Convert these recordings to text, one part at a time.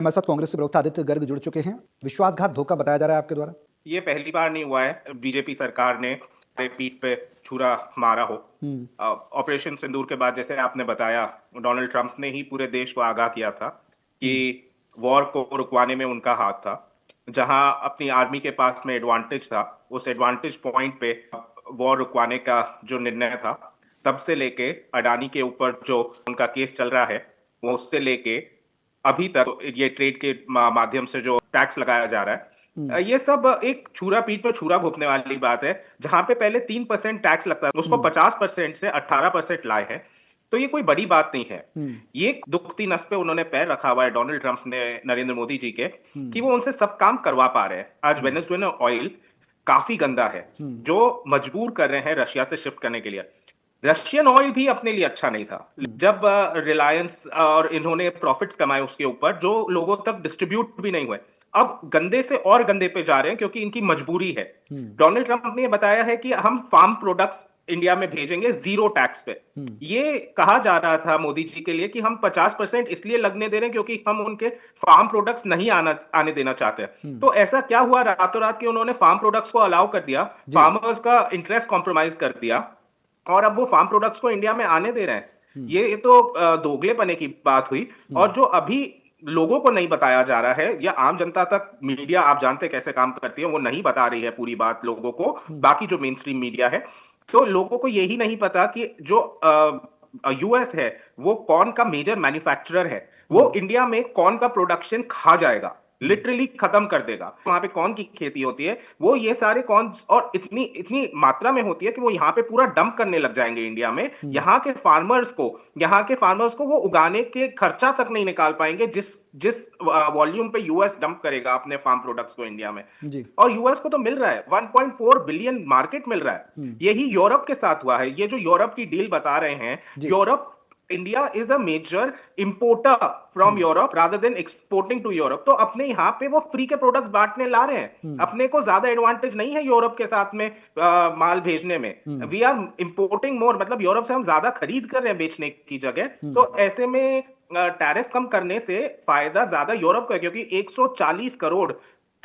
हमारे साथ कांग्रेस के प्रवक्ता आदित्य गर्ग जुड़ चुके हैं। विश्वासघात धोखा बताया जा रहा है आपके द्वारा। ये पहली बार नहीं हुआ है बीजेपी सरकार ने हमारे पीठ पे छुरा मारा हो। हम्म। ऑपरेशन सिंदूर के बाद जैसे आपने बताया, डोनाल्ड ट्रंप ने ही पूरे देश को आगाह किया था कि हम्म। वॉर को रुकवाने में उनका हाथ था। जहां अपनी आर्मी के पास में एडवांटेज था, उस एडवांटेज पॉइंट पे वॉर रुकवाने का जो निर्णय था, तब से लेके अडानी के ऊपर जो उनका केस चल रहा है, वो उससे लेके अभी तक ये ट्रेड के माध्यम से जो टैक्स लगाया जा रहा है, हम्म। ये सब एक छुरा पीठ पर छुरा घोंपने वाली बात है। जहां पे पहले 3% टैक्स लगता है, उसको हम्म। 50% से 18% लाए हैं। तो ये कोई बड़ी बात नहीं है। हम्म। ये दुखती नस पे उन्होंने पैर रखा हुआ है डोनाल्ड ट्रंप ने, नरेंद्र मोदी जी के, कि हम्म। वो उनसे सब काम करवा पा रहे हैं। आज हम्म। वेनेजुएला ऑयल काफी गंदा है, हम्म। जो मजबूर कर रहे हैं रशिया से शिफ्ट करने के लिए। रशियन ऑयल भी अपने लिए अच्छा नहीं था। हम्म। जब रिलायंस और इन्होंने प्रॉफिट्स कमाए उसके ऊपर, जो लोगों तक डिस्ट्रीब्यूट भी नहीं हुए, अब गंदे से और गंदे पे जा रहे हैं क्योंकि इनकी मजबूरी है। हम्म। डोनाल्ड ट्रंप ने बताया है कि हम फार्म प्रोडक्ट्स इंडिया में भेजेंगे जीरो टैक्स पे। हम्म। ये कहा जा रहा था मोदी जी के लिए कि हम 50% इसलिए लगने दे रहे हैं क्योंकि हम उनके फार्म प्रोडक्ट्स नहीं आने देना चाहते हैं। हम्म। तो ऐसा क्या हुआ रातों रात कि उन्होंने फार्म प्रोडक्ट्स को अलाउ कर दिया, जी। फार्मर्स का इंटरेस्ट कॉम्प्रोमाइज कर दिया, और अब वो फार्म प्रोडक्ट्स को इंडिया में आने दे रहे हैं। हम्म। ये तो दोगलेपने की बात हुई। हम्म। और जो अभी लोगों को नहीं बताया जा रहा है, या आम जनता तक मीडिया, आप जानते हैं कैसे काम करती है, वो नहीं बता रही है पूरी बात लोगों को, हम्म। बाकी जो मेन स्ट्रीम मीडिया है, तो लोगों को यही नहीं पता कि जो यूएस है वो कौन का मेजर मैन्युफैक्चरर है, वो हम्म। इंडिया में कौन का प्रोडक्शन खा जाएगा, हम्म। लिटरली खत्म कर देगा। वहां पे कौन की खेती होती है, वो ये सारे कौन, और इतनी इतनी मात्रा में होती है कि वो यहाँ पे पूरा डंप करने लग जाएंगे इंडिया में। हम्म। यहाँ के फार्मर्स को वो उगाने के खर्चा तक नहीं निकाल पाएंगे जिस जिस वॉल्यूम पे यूएस डंप करेगा अपने फार्म प्रोडक्ट्स को इंडिया में। जी। और यूएस को तो मिल रहा है, 1.4 बिलियन मार्केट मिल रहा है। हम्म। यही यूरोप के साथ हुआ है। ये जो यूरोप की डील बता रहे हैं, जी। Europe, India is a major importer from hmm. Europe rather than exporting to Europe. तो अपने यहाँ पे वो फ्री के प्रोडक्ट्स बांटने ला रहे हैं। हम्म। अपने को ज्यादा एडवांटेज नहीं है यूरोप के साथ में माल भेजने में। हम्म। वी आर इंपोर्टिंग मोर, मतलब यूरोप से हम ज्यादा खरीद कर रहे हैं बेचने की जगह। हम्म। तो ऐसे में टैरिफ कम करने से फायदा ज्यादा यूरोप को है, क्योंकि 140 करोड़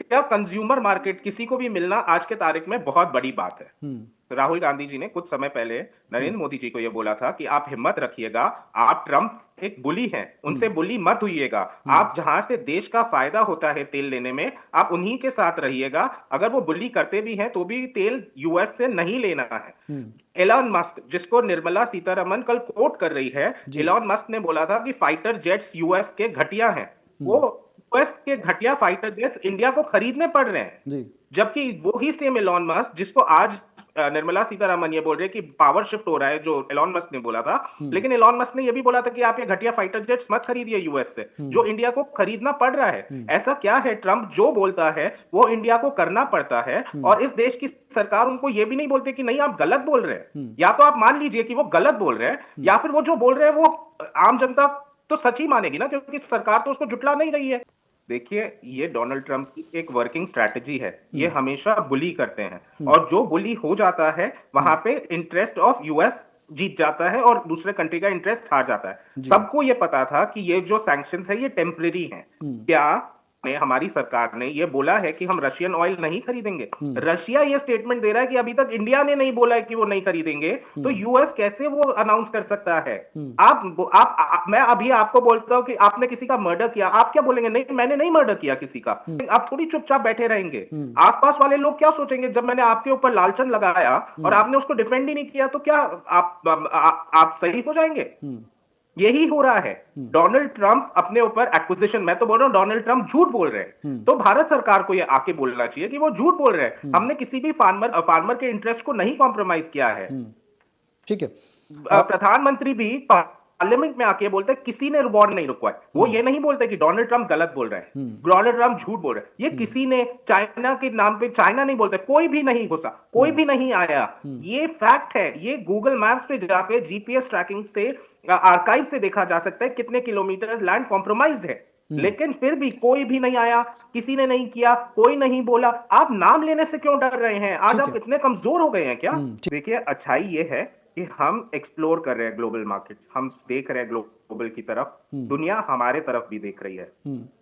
का कंज्यूमर मार्केट किसी को भी मिलना आज के तारीख में बहुत बड़ी बात है। हम्म। राहुल गांधी जी ने कुछ समय पहले हम्म। नरेंद्र मोदी जी को यह बोला था कि आप हिम्मत रखिएगा, आप ट्रंप एक बुली हैं, हम्म। उनसे बुली मत हुइएगा। हम्म। आप जहां से देश का फायदा होता है तेल लेने में, आप उन्हीं के साथ रहिएगा। अगर वो बुली करते भी हैं तो भी तेल यूएस से नहीं लेना है। हम्म। एलॉन मस्क, जिसको निर्मला सीतारमन कल कोट कर रही है, जी। एलॉन मस्क ने बोला था कि फाइटर जेट्स यूएस के घटिया हैं। वो हम्म। यूएस के घटिया फाइटर जेट्स इंडिया को खरीदने पड़ रहे हैं। जी। जबकि वो ही सेम एलॉन मस्क, जिसको आज निर्मला सीतारमन ये बोल रहे हैं कि पावर शिफ्ट हो रहा है, जो एलॉन मस्क ने बोला था, हम्म। लेकिन एलॉन मस्क ने ये भी बोला था कि आप ये घटिया फाइटर जेट्स मत खरीदिए यूएस से, हम्म। जो इंडिया को खरीदना पड़ रहा है। हम्म। ऐसा क्या है, ट्रंप जो बोलता है वो इंडिया को करना पड़ता है। हम्म। और इस देश की सरकार उनको ये भी नहीं बोलती कि नहीं आप गलत बोल रहे हैं। हम्म। या तो आप मान लीजिए कि वो गलत बोल रहे हैं, हम्म। या फिर वो जो बोल रहे हैं वो आम जनता तो सच ही मानेगी ना, क्योंकि सरकार तो उसको जुटला नहीं रही है। देखिए, ये डोनाल्ड ट्रंप की एक वर्किंग स्ट्रैटेजी है। ये हम्म। हमेशा बुली करते हैं, हम्म। और जो बुली हो जाता है हम्म। वहां पे इंटरेस्ट ऑफ यूएस जीत जाता है और दूसरे कंट्री का इंटरेस्ट हार जाता है। जी। सबको ये पता था कि ये जो सैंक्शंस है ये टेम्परेरी हैं। हम्म। क्या ने, हमारी सरकार ने ये बोला है कि हम रशियन ऑयल नहीं खरीदेंगे? हम्म। रशिया ये स्टेटमेंट दे रहा है कि अभी तक इंडिया ने नहीं बोला है कि वो नहीं खरीदेंगे। तो हम्म। यूएस कैसे वो अनाउंस कर सकता है? हम्म। मैं अभी आपको बोलता हूं कि आपने किसी का मर्डर किया, आप क्या बोलेंगे? नहीं, मैंने नहीं मर्डर किया किसी का। हम्म। आप थोड़ी चुपचाप बैठे रहेंगे। हम्म। आसपास वाले लोग क्या सोचेंगे जब मैंने आपके ऊपर लालचन लगाया और हम्म। आपने उसको डिफेंड ही नहीं किया? तो क्या आप सही हो जाएंगे? हम्म। यही हो रहा है। हम्म। डोनाल्ड ट्रंप अपने ऊपर एक्विजिशन, मैं तो बोल रहा हूं डोनाल्ड ट्रंप झूठ बोल रहे हैं। हम्म। तो भारत सरकार को यह आके बोलना चाहिए कि वो झूठ बोल रहे हैं। हम्म। हमने किसी भी फार्मर के इंटरेस्ट को नहीं कॉम्प्रोमाइज किया है। हम्म। ठीक है। प्रधानमंत्री भी पार्लियामेंट में आके बोलते हैं किसी ने वॉर नहीं रुकवाया। वो हम्म। ये नहीं बोलते कि डोनाल्ड ट्रंप गलत बोल रहे हैं, हम्म। डोनाल्ड ट्रंप झूठ बोल रहे हैं। ये हम्म। किसी ने चाइना के नाम पे, चाइना नहीं बोलते, कोई भी नहीं घुसा, कोई हम्म। भी नहीं आया। हम्म। ये फैक्ट है। ये गूगल मैप्स पे जाके जीपीएस ट्रैकिंग से, आर्काइव से देखा जा सकता है कितने किलोमीटर लैंड कॉम्प्रोमाइज्ड है। हम्म। लेकिन फिर भी कोई भी नहीं आया, किसी ने नहीं किया, कोई नहीं बोला। आप नाम लेने से क्यों डर रहे हैं? आज ठीक आप है। इतने कमजोर हो गए हैं क्या? ठीक। देखिए, अच्छाई ये है कि हम एक्सप्लोर कर रहे हैं ग्लोबल मार्केट्स, हम देख रहे हैं ग्लोबल की तरफ, दुनिया हमारे तरफ भी देख रही है।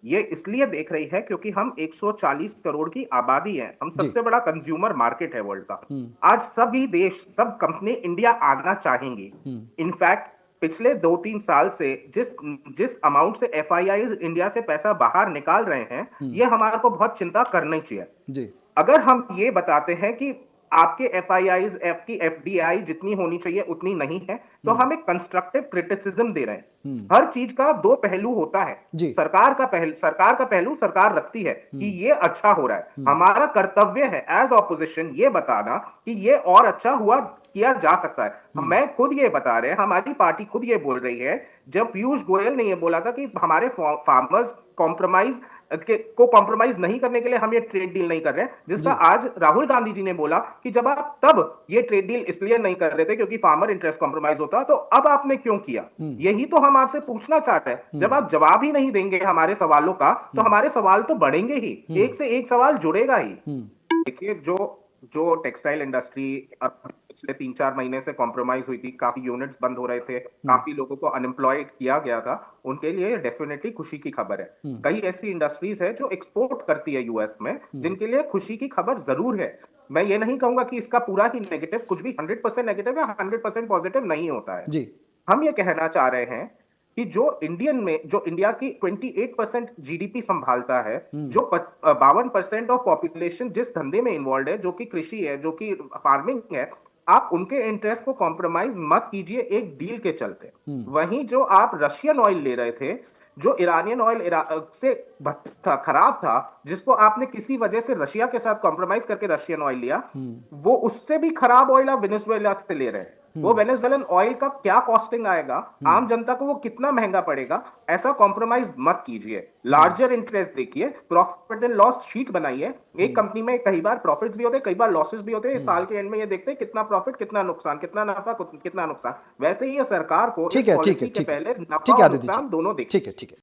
ये इसलिए देख रही है क्योंकि हम 140 करोड़ की आबादी है, हम जी। सबसे बड़ा कंज्यूमर मार्केट है वर्ल्ड का। आज सभी देश, सब कंपनी इंडिया आना चाहेंगी। इनफैक्ट पिछले 2-3 साल से जिस जिस अमाउंट से एफआईआईज इंडिया से पैसा बाहर निकाल रहे हैं, ये हमारे को बहुत चिंता करनी चाहिए। जी। अगर हम ये बताते हैं कि आपके एफआईआईज, आपकी एफडीआई जितनी होनी चाहिए उतनी नहीं है, तो हम एक कंस्ट्रक्टिव क्रिटिसिज्म दे रहे हैं। हर चीज का दो पहलू होता है। जी। सरकार का पहलू सरकार रखती है कि ये अच्छा हो रहा है। हमारा कर्तव्य है एज ऑपोजिशन ये बताना कि ये और अच्छा हुआ किया जा सकता है। मैं खुद ये बता रहे हैं, हमारी पार्टी खुद ये बोल रही है। जब पीयूष गोयल ने ये बोला था कि हमारे फार्मर्स कॉम्प्रोमाइज नहीं करने के लिए हम ये ट्रेड डील नहीं कर रहे हैं, जिसका आज राहुल गांधी जी ने बोला कि जब आप तब ये ट्रेड डील इसलिए नहीं कर रहे थे क्योंकि फार्मर इंटरेस्ट कॉम्प्रोमाइज होता, तो अब आपने क्यों किया? यही तो हम आपसे पूछना चाहते हैं। जब आप जवाब ही नहीं देंगे हमारे सवालों का, तो हमारे सवाल तो बढ़ेंगे ही, एक से एक सवाल जुड़ेगा ही। देखिए, जो टेक्सटाइल इंडस्ट्री पिछले 3-4 महीने से कॉम्प्रोमाइज हुई थी, काफी यूनिट्स बंद हो रहे थे, काफी लोगों को अनएम्प्लॉयड किया गया था, उनके लिए डेफिनेटली खुशी की खबर है। कई ऐसी इंडस्ट्रीज है जो एक्सपोर्ट करती है यूएस में, जिनके लिए खुशी की खबर जरूर है। मैं ये नहीं कहूंगा कि इसका पूरा ही नेगेटिव, कुछ भी 100% नेगेटिव या 100% पॉजिटिव नहीं होता है। जी। हम ये कहना चाह रहे हैं कि जो इंडिया की 28% जीडीपी संभालता है, जो 52% ऑफ पॉपुलेशन जिस धंधे में इन्वॉल्व है, जो कि कृषि है, जो कि फार्मिंग है, आप उनके इंटरेस्ट को कॉम्प्रोमाइज मत कीजिए एक डील के चलते। वहीं जो आप रशियन ऑयल ले रहे थे, जो ईरानियन ऑयल से खराब था, जिसको आपने किसी वजह से रशिया के साथ कॉम्प्रोमाइज करके रशियन ऑयल लिया, वो उससे भी खराब ऑयल आप वेनेजुएला से ले रहे हैं। वो वेनेजुएलन ऑयल का क्या कॉस्टिंग आएगा, आम जनता को वो कितना महंगा पड़ेगा, ऐसा कॉम्प्रोमाइज मत कीजिए। लार्जर इंटरेस्ट देखिए, प्रॉफिट एंड लॉस शीट बनाइए। एक कंपनी में कई बार प्रॉफिट्स भी होते हैं, कई बार लॉसेस भी होते हैं। साल के एंड में ये देखते हैं कितना प्रॉफिट, कितना नुकसान, कितना नफा, कितना नुकसान। वैसे ही ये सरकार को इस पॉलिसी के पहले नफा और नुकसान दोनों देखिए। ठीक है।